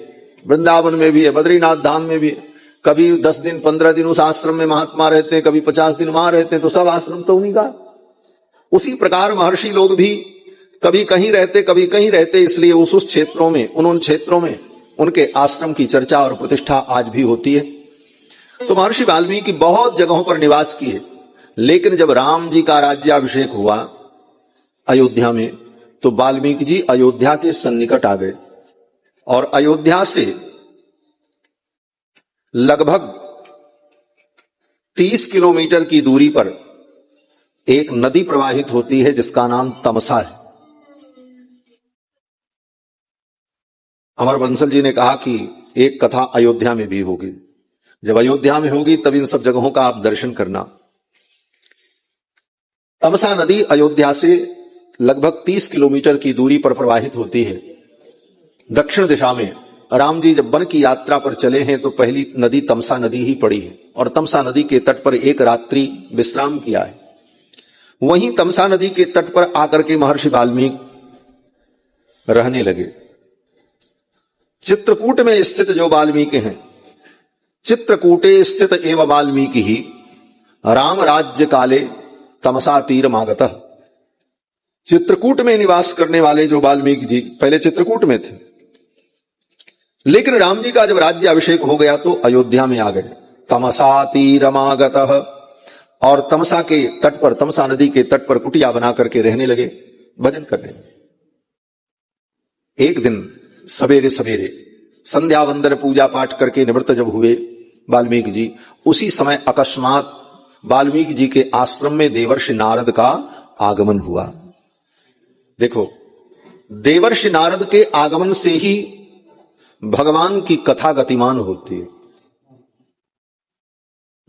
S1: वृंदावन में भी है, बद्रीनाथ धाम में भी है। कभी 10 दिन 15 दिन उस आश्रम में महात्मा रहते हैं, कभी 50 दिन वहां रहते हैं। तो सब आश्रम तो उन्हीं का। उसी प्रकार महर्षि लोग भी कभी कहीं रहते, कभी कहीं रहते, इसलिए उस क्षेत्रों में, उन क्षेत्रों में उनके आश्रम की चर्चा और प्रतिष्ठा आज भी होती है। तो महर्षि वाल्मीकि बहुत जगहों पर निवास किए, लेकिन जब राम जी का राज्याभिषेक हुआ अयोध्या में, तो वाल्मीकि जी अयोध्या के सन्निकट आ गए और अयोध्या से लगभग 30 किलोमीटर की दूरी पर एक नदी प्रवाहित होती है जिसका नाम तमसा है। अमर बंसल जी ने कहा कि एक कथा अयोध्या में भी होगी, जब अयोध्या में होगी तब इन सब जगहों का आप दर्शन करना। तमसा नदी अयोध्या से लगभग 30 किलोमीटर की दूरी पर प्रवाहित होती है। दक्षिण दिशा में राम जी जब वन की यात्रा पर चले हैं तो पहली नदी तमसा नदी ही पड़ी है और तमसा नदी के तट पर एक रात्रि विश्राम किया है। वहीं तमसा नदी के तट पर आकर के महर्षि वाल्मीकि रहने लगे। चित्रकूट में स्थित जो वाल्मीकि हैं, चित्रकूटे स्थित एव वाल्मीकि ही राम राज्य काले तमसा तीर मागतः। चित्रकूट में निवास करने वाले जो वाल्मीकि जी पहले चित्रकूट में थे, लेकिन राम जी का जब राज्य अभिषेक हो गया तो अयोध्या में आ गए। तमसा तीरमागतः, और तमसा के तट पर, तमसा नदी के तट पर कुटिया बना करके रहने लगे, भजन करने। एक दिन सवेरे सवेरे संध्या वंदन पूजा पाठ करके निवृत्त जब हुए वाल्मीकि जी, उसी समय अकस्मात वाल्मीकि जी के आश्रम में देवर्षि नारद का आगमन हुआ। देखो, देवर्षि नारद के आगमन से ही भगवान की कथा गतिमान होती है।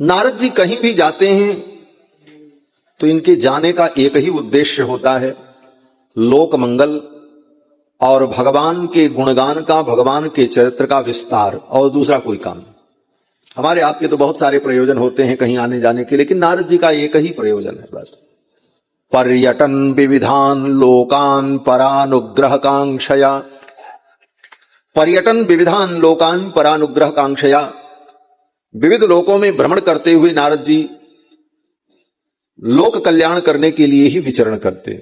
S1: नारद जी कहीं भी जाते हैं तो इनके जाने का एक ही उद्देश्य होता है, लोक मंगल और भगवान के गुणगान का, भगवान के चरित्र का विस्तार, और दूसरा कोई काम नहीं। हमारे आपके तो बहुत सारे प्रयोजन होते हैं कहीं आने जाने के, लेकिन नारद जी का एक ही प्रयोजन है बस। पर्यटन विविधान लोकान परानुग्रह कांक्षया, पर्यटन विविधान लोकान परानुग्रह कांक्षया, विविध लोकों में भ्रमण करते हुए नारद जी लोक कल्याण करने के लिए ही विचरण करते।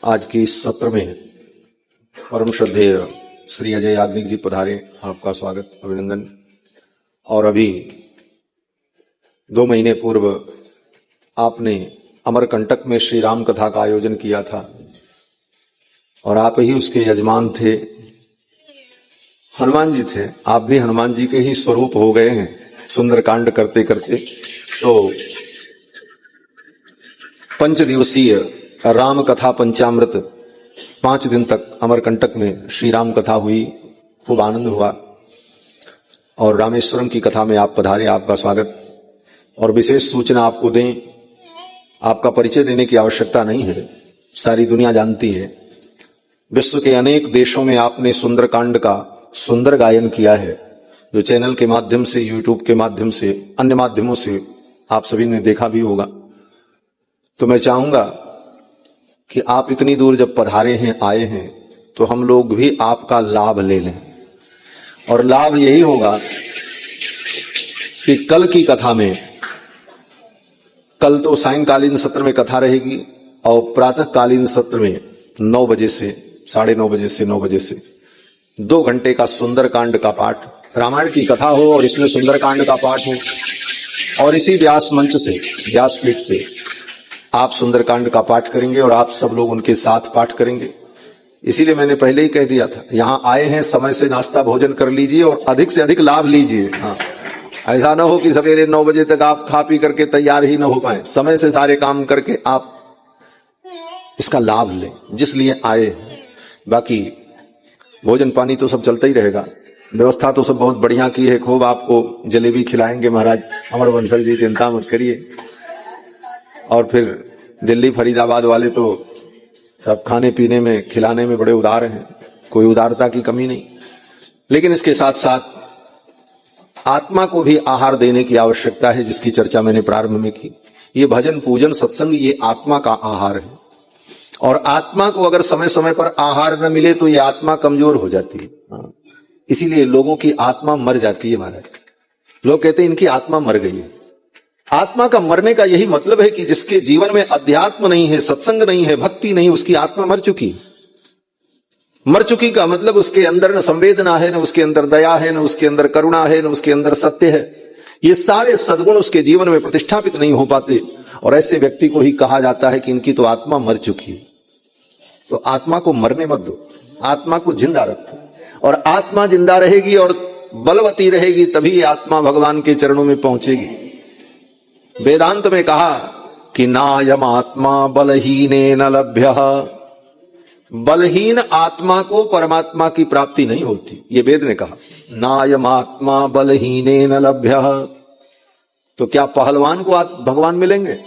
S1: आज के इस सत्र में परम श्रद्धेय श्री अजय याग्निक जी पधारे, आपका स्वागत, अभिनंदन। और अभी 2 महीने पूर्व आपने अमरकंटक में श्री राम कथा का आयोजन किया था और आप ही उसके यजमान थे। हनुमान जी थे, आप भी हनुमान जी के ही स्वरूप हो गए हैं सुंदरकांड करते करते। तो 5 दिवसीय राम कथा पंचामृत 5 दिन तक अमरकंटक में श्री राम कथा हुई, खूब आनंद हुआ। और रामेश्वरम की कथा में आप पधारे, आपका स्वागत। और विशेष सूचना आपको दें, आपका परिचय देने की आवश्यकता नहीं है, सारी दुनिया जानती है। विश्व के अनेक देशों में आपने सुंदरकांड का सुंदर गायन किया है, जो चैनल के माध्यम से, यूट्यूब के माध्यम से, अन्य माध्यमों से आप सभी ने देखा भी होगा। तो मैं चाहूंगा कि आप इतनी दूर जब पधारे हैं, आए हैं, तो हम लोग भी आपका लाभ ले लें। और लाभ यही होगा कि कल की कथा में, कल तो सायंकालीन सत्र में कथा रहेगी और प्रातःकालीन सत्र में 9 बजे से 9:30 बजे से 9 बजे से 2 घंटे का सुंदरकांड का पाठ, रामायण की कथा हो और इसमें सुंदरकांड का पाठ हो। और इसी व्यास मंच से, व्यासपीठ से आप सुंदरकांड का पाठ करेंगे और आप सब लोग उनके साथ पाठ करेंगे। इसीलिए मैंने पहले ही कह दिया था, यहां आए हैं, समय से नाश्ता भोजन कर लीजिए और अधिक से अधिक लाभ लीजिए। हाँ, ऐसा ना हो कि सवेरे 9 बजे तक आप खा पी करके तैयार ही ना हो पाए। समय से सारे काम करके आप इसका लाभ लें जिस लिए आए। बाकी भोजन पानी तो सब चलता ही रहेगा, व्यवस्था तो सब बहुत बढ़िया की है, खूब आपको जलेबी खिलाएंगे महाराज अमर बंसल जी, चिंता मत करिए। और फिर दिल्ली फरीदाबाद वाले तो सब खाने पीने में, खिलाने में बड़े उदार हैं, कोई उदारता की कमी नहीं। लेकिन इसके साथ साथ आत्मा को भी आहार देने की आवश्यकता है, जिसकी चर्चा मैंने प्रारंभ में की। ये भजन पूजन सत्संग ये आत्मा का आहार है, और आत्मा को अगर समय समय पर आहार न मिले तो ये आत्मा कमजोर हो जाती है। इसीलिए लोगों की आत्मा मर जाती है महाराज। लोग कहते हैं इनकी आत्मा मर गई है। आत्मा का मरने का यही मतलब है कि जिसके जीवन में अध्यात्म नहीं है, सत्संग नहीं है, भक्ति नहीं, उसकी आत्मा मर चुकी। मर चुकी का मतलब उसके अंदर न संवेदना है, न उसके अंदर दया है, न उसके अंदर करुणा है, न उसके अंदर सत्य है। ये सारे सद्गुण उसके जीवन में प्रतिष्ठापित नहीं हो पाते, और ऐसे व्यक्ति को ही कहा जाता है कि इनकी तो आत्मा मर चुकी है। तो आत्मा को मरने मत दो, आत्मा को जिंदा रखो। और आत्मा जिंदा रहेगी और बलवती रहेगी, तभी आत्मा भगवान के चरणों में पहुंचेगी। वेदांत में कहा कि नायम आत्मा बलहीनेन लभ्यः, बलहीन आत्मा को परमात्मा की प्राप्ति नहीं होती, ये वेद ने कहा। नायम आत्मा बलहीनेन लभ्यः। तो क्या पहलवान को भगवान मिलेंगे?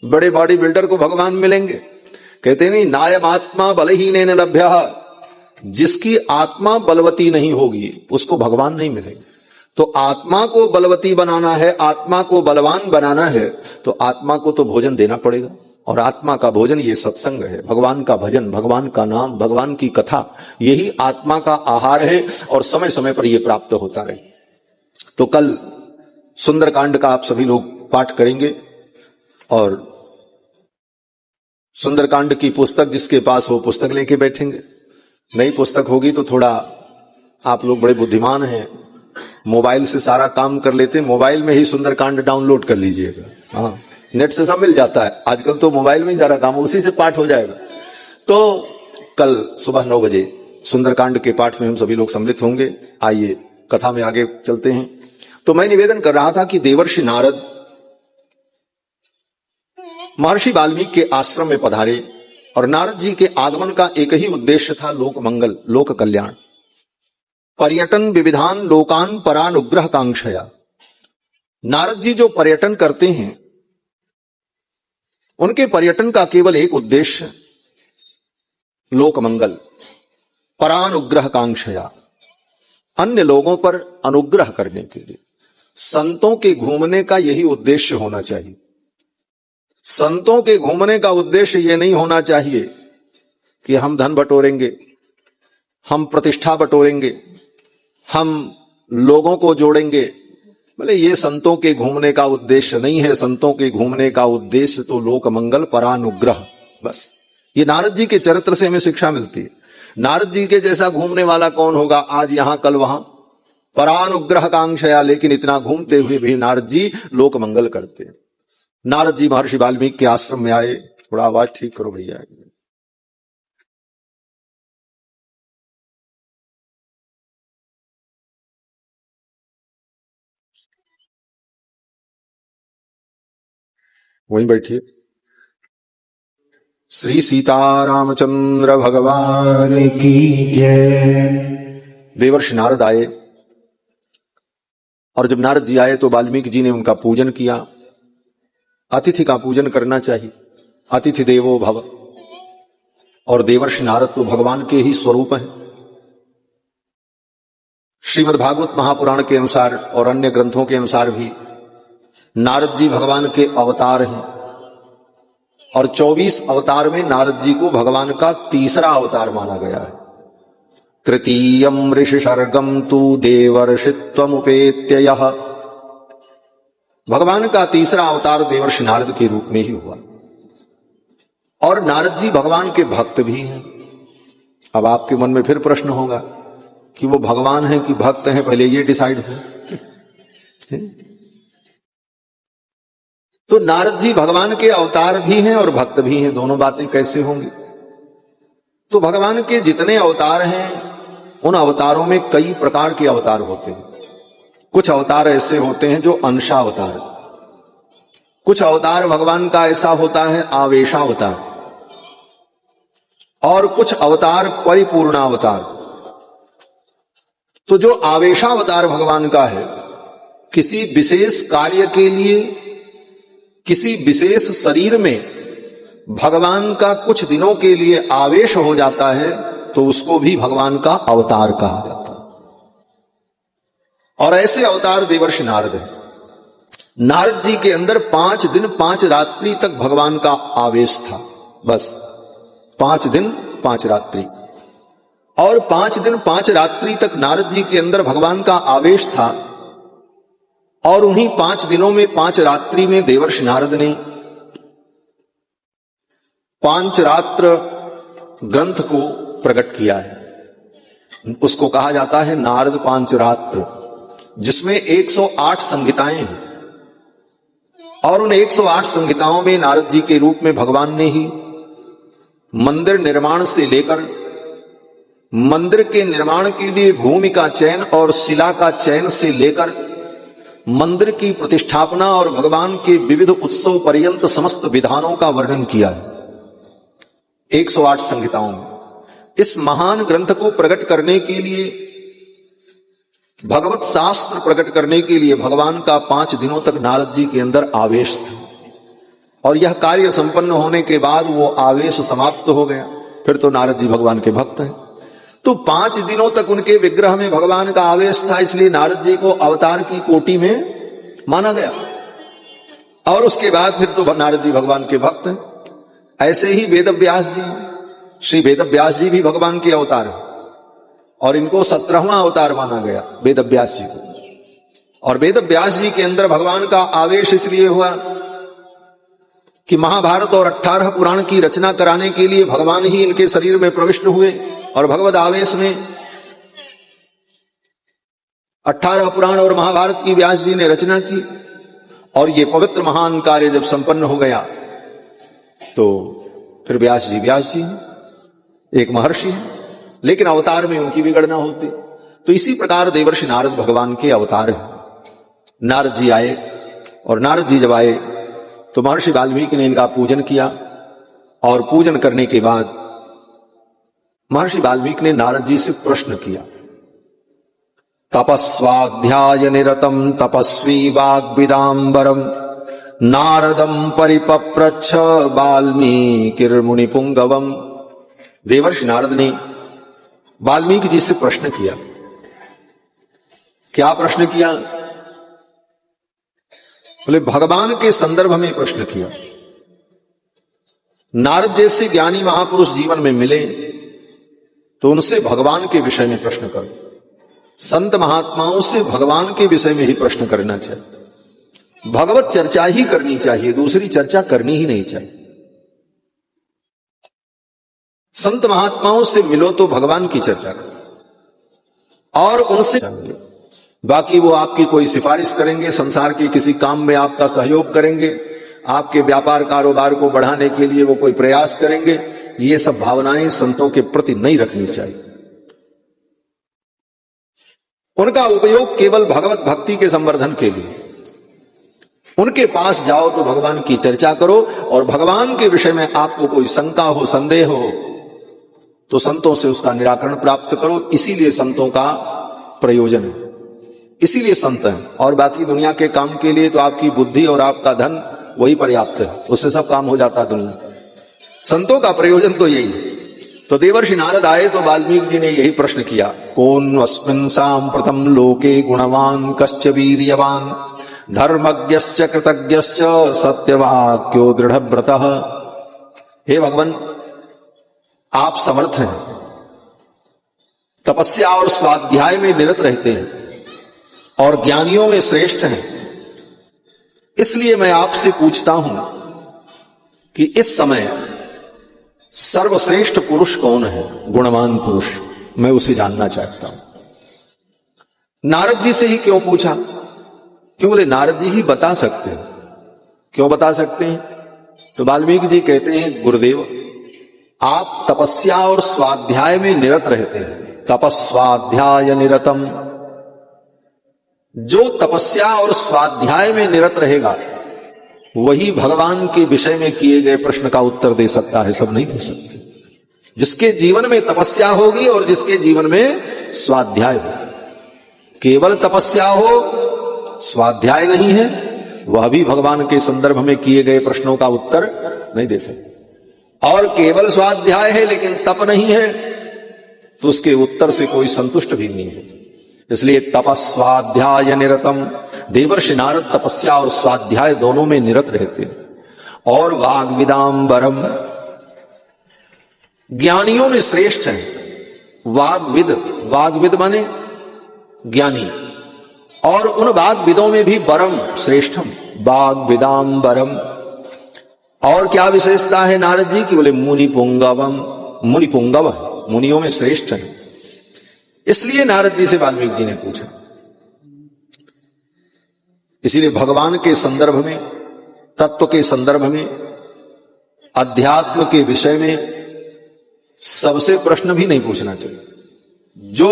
S1: बड़े बॉडी बिल्डर को भगवान मिलेंगे? कहते नहीं, नायम आत्मा बलहीनेन लभ्यः। जिसकी आत्मा बलवती नहीं होगी उसको भगवान नहीं मिलेंगे। तो आत्मा को बलवती बनाना है, आत्मा को बलवान बनाना है, तो आत्मा को तो भोजन देना पड़ेगा। और आत्मा का भोजन ये सत्संग है, भगवान का भजन, भगवान का नाम, भगवान की कथा, यही आत्मा का आहार है और समय समय पर यह प्राप्त होता रहे। तो कल सुंदरकांड का आप सभी लोग पाठ करेंगे और सुंदरकांड की पुस्तक जिसके पास हो पुस्तक लेके बैठेंगे। नई पुस्तक होगी तो थोड़ा आप लोग बड़े बुद्धिमान हैं, मोबाइल से सारा काम कर लेते, मोबाइल में ही सुंदरकांड डाउनलोड कर लीजिएगा। हाँ, नेट से सब मिल जाता है आजकल, तो मोबाइल में ही सारा काम, उसी से पाठ हो जाएगा। तो कल सुबह 9 बजे सुंदरकांड के पाठ में हम सभी लोग सम्मिलित होंगे। आइए कथा में आगे चलते हैं। तो मैं निवेदन कर रहा था कि देवर्षि नारद महर्षि वाल्मीकि के आश्रम में पधारे और नारद जी के आगमन का एक ही उद्देश्य था, लोक मंगल, लोक कल्याण। पर्यटन विविधान लोकान परानुग्रह कांक्षया। नारद जी जो पर्यटन करते हैं उनके पर्यटन का केवल एक उद्देश्य लोक मंगल, परानुग्रह कांक्षया, अन्य लोगों पर अनुग्रह करने के लिए। संतों के घूमने का यही उद्देश्य होना चाहिए। संतों के घूमने का उद्देश्य यह नहीं होना चाहिए कि हम धन बटोरेंगे, हम प्रतिष्ठा बटोरेंगे, हम लोगों को जोड़ेंगे। बोले ये संतों के घूमने का उद्देश्य नहीं है। संतों के घूमने का उद्देश्य तो लोक मंगल, परानुग्रह, बस। ये नारद जी के चरित्र से हमें शिक्षा मिलती है। नारद जी के जैसा घूमने वाला कौन होगा, आज यहां कल वहां, परानुग्रह कांक्षया। लेकिन इतना घूमते हुए भी नारद जी लोक मंगल करते हैं। नारद जी महर्षि वाल्मीकि के आश्रम में आए। थोड़ा आवाज ठीक करो भैया। वहीं बैठिए। श्री सीतारामचंद्र भगवान
S2: की जय।
S1: देवर्षि नारद आए और जब नारद जी आए तो वाल्मीकि जी ने उनका पूजन किया। अतिथि का पूजन करना चाहिए, अतिथि देवो भव। और देवर्षि नारद तो भगवान के ही स्वरूप हैं। श्रीमद् भागवत महापुराण के अनुसार और अन्य ग्रंथों के अनुसार भी नारद जी भगवान के अवतार हैं। और 24 अवतार में नारद जी को भगवान का तीसरा अवतार माना गया है। तृतीयम ऋषि सर्गम तु देवर्षित्वमुपेत्य यः। भगवान का तीसरा अवतार देवर्षि नारद के रूप में ही हुआ। और नारद जी भगवान के भक्त भी हैं। अब आपके मन में फिर प्रश्न होगा कि वो भगवान हैं कि भक्त हैं, पहले ये डिसाइड हो। तो नारद जी भगवान के अवतार भी हैं और भक्त भी हैं, दोनों बातें कैसे होंगी? तो भगवान के जितने अवतार हैं उन अवतारों में कई प्रकार के अवतार होते हैं। कुछ अवतार ऐसे होते हैं जो अंशावतार, कुछ अवतार भगवान का ऐसा होता है आवेशावतार, और कुछ अवतार परिपूर्णावतार। तो जो आवेशावतार भगवान का है, किसी विशेष कार्य के लिए किसी विशेष शरीर में भगवान का कुछ दिनों के लिए आवेश हो जाता है तो उसको भी भगवान का अवतार कहा जाता है। और ऐसे अवतार देवर्षि नारद है। नारद जी के अंदर 5 दिन 5 रात्रि तक भगवान का आवेश था, बस 5 दिन 5 रात्रि। और 5 दिन 5 रात्रि तक नारद जी के अंदर भगवान का आवेश था। और उन्हीं 5 दिनों में 5 रात्रि में देवर्षि नारद ने पांचरात्र ग्रंथ को प्रकट किया है। उसको कहा जाता है नारद पांचरात्र, जिसमें 108 संहिताएं हैं। और उन 108 संहिताओं में नारद जी के रूप में भगवान ने ही मंदिर निर्माण से लेकर मंदिर के निर्माण के लिए भूमि का चयन और शिला का चयन से लेकर मंदिर की प्रतिष्ठापना और भगवान के विविध उत्सव पर्यंत समस्त विधानों का वर्णन किया है 108 संहिताओं में। इस महान ग्रंथ को प्रकट करने के लिए, भगवत शास्त्र प्रकट करने के लिए भगवान का 5 दिनों तक नारद जी के अंदर आवेश था। और यह कार्य संपन्न होने के बाद वो आवेश समाप्त हो गया। फिर तो नारद जी भगवान के भक्त हैं। तो 5 दिनों तक उनके विग्रह में भगवान का आवेश था, इसलिए नारद जी को अवतार की कोटि में माना गया। और उसके बाद फिर तो नारद जी भगवान के भक्त हैं। ऐसे ही वेद व्यास जी, श्री वेद व्यास जी भी भगवान के अवतार हैं और इनको 17वां अवतार माना गया वेद व्यास जी को। और वेद व्यास जी के अंदर भगवान का आवेश इसलिए हुआ कि महाभारत और 18 पुराण की रचना कराने के लिए भगवान ही इनके शरीर में प्रविष्ट हुए और भगवद आवेश में 18 पुराण और महाभारत की व्यास जी ने रचना की। और ये पवित्र महान कार्य जब संपन्न हो गया तो फिर व्यास जी एक महर्षि हैं, लेकिन अवतार में उनकी भी गणना होती। तो इसी प्रकार देवर्षि नारद भगवान के अवतार हैं। नारद जी आए और नारद जी जब आए तो महर्षि वाल्मीकि ने इनका पूजन किया और पूजन करने के बाद महर्षि वाल्मीकि ने नारद जी से प्रश्न किया। तपस्वाध्याय निरतम तपस्वी वाग्विदाम्बरम नारदम परिपप्रच्छ वाल्मीकिर्मुनि पुंगवम। देवर्षि नारद ने वाल्मीकि जी से प्रश्न किया। क्या प्रश्न किया? बोले भगवान के संदर्भ में प्रश्न किया। नारद जैसे ज्ञानी महापुरुष जीवन में मिले तो उनसे भगवान के विषय में प्रश्न करो। संत महात्माओं से भगवान के विषय में ही प्रश्न करना चाहिए। भगवत चर्चा ही करनी चाहिए, दूसरी चर्चा करनी ही नहीं चाहिए। संत महात्माओं से मिलो तो भगवान की चर्चा करो और उनसे जानिए। बाकी वो आपकी कोई सिफारिश करेंगे, संसार के किसी काम में आपका सहयोग करेंगे, आपके व्यापार कारोबार को बढ़ाने के लिए वो कोई प्रयास करेंगे, ये सब भावनाएं संतों के प्रति नहीं रखनी चाहिए। उनका उपयोग केवल भगवत भक्ति के संवर्धन के लिए। उनके पास जाओ तो भगवान की चर्चा करो और भगवान के विषय में आपको कोई शंका हो, संदेह हो तो संतों से उसका निराकरण प्राप्त करो। इसीलिए संतों का प्रयोजन है, इसीलिए संत हैं। और बाकी दुनिया के काम के लिए तो आपकी बुद्धि और आपका धन वही पर्याप्त है, उससे सब काम हो जाता है दुनिया का। संतों का प्रयोजन तो यही है। तो देवर्षि नारद आए तो वाल्मीकि जी ने यही प्रश्न किया। कौन अस्मिन् सांप्रतम लोके गुणवान कश्च वीर्यवान धर्मज्ञश्च कृतज्ञश्च सत्यवाक्यो दृढ़व्रतः। हे भगवान, आप समर्थ हैं, तपस्या और स्वाध्याय में निरत रहते हैं और ज्ञानियों में श्रेष्ठ हैं। इसलिए मैं आपसे पूछता हूं कि इस समय सर्वश्रेष्ठ पुरुष कौन है, गुणवान पुरुष, मैं उसे जानना चाहता हूं। नारद जी से ही क्यों पूछा? क्यों? बोले नारद जी ही बता सकते हैं। क्यों बता सकते हैं? तो वाल्मीकि जी कहते हैं, गुरुदेव आप तपस्या और स्वाध्याय में निरत रहते हैं। तपस्वाध्याय निरतम, जो तपस्या और स्वाध्याय में निरत रहेगा वही भगवान के विषय में किए गए प्रश्न का उत्तर दे सकता है, सब नहीं दे सकते। जिसके जीवन में तपस्या होगी और जिसके जीवन में स्वाध्याय हो, केवल तपस्या हो स्वाध्याय नहीं है, वह भी भगवान के संदर्भ में किए गए प्रश्नों का उत्तर नहीं दे सकते। और केवल स्वाध्याय है लेकिन तप नहीं है तो उसके उत्तर से कोई संतुष्ट भी नहीं है। इसलिए तपस्वाध्याय निरतम, देवर्षि नारद तपस्या और स्वाध्याय दोनों में निरत रहते हैं। और वाग्विदाम्बरम, ज्ञानियों में श्रेष्ठ हैं। वाग्विद, वाग्विद माने ज्ञानी, और उन वाग्विदों में भी बरम, श्रेष्ठम, वाग्विदाम्बरम। और क्या विशेषता है नारद जी की? बोले मुनि पुंगवम, मुनि पुंगव, मुनियों में श्रेष्ठ है। इसलिए नारद जी से वाल्मीकि जी ने पूछा। इसीलिए भगवान के संदर्भ में, तत्व के संदर्भ में, अध्यात्म के विषय में सबसे प्रश्न भी नहीं पूछना चाहिए। जो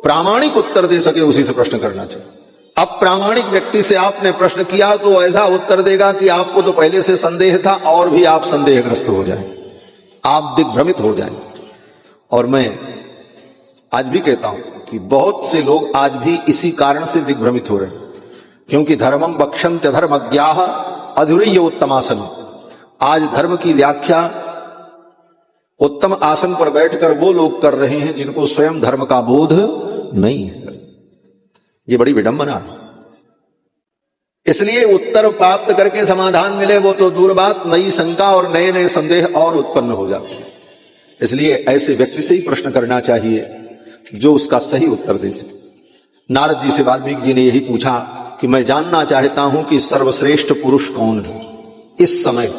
S1: प्रामाणिक उत्तर दे सके उसी से प्रश्न करना चाहिए। अप्रामाणिक व्यक्ति से आपने प्रश्न किया तो ऐसा उत्तर देगा कि आपको तो पहले से संदेह था और भी आप संदेहग्रस्त हो जाएं, आप दिग्भ्रमित हो जाएं। और मैं आज भी कहता हूं कि बहुत से लोग आज भी इसी कारण से दिग्भ्रमित हो रहे हैं, क्योंकि धर्मम बक्षन्त्य धर्मज्ञाः अधुरय्य उत्तमासन। आज धर्म की व्याख्या उत्तम आसन पर बैठकर वो लोग कर रहे हैं जिनको स्वयं धर्म का बोध नहीं है। ये बड़ी विडंबना है। इसलिए उत्तर प्राप्त करके समाधान मिले वो तो दूर बात, नई शंका और नए नए संदेह और उत्पन्न हो जाते हैं। इसलिए ऐसे व्यक्ति से ही प्रश्न करना चाहिए जो उसका सही उत्तर दे सके। नारद जी से वाल्मीकि जी ने यही पूछा कि मैं जानना चाहता हूं कि सर्वश्रेष्ठ पुरुष कौन है इस समय।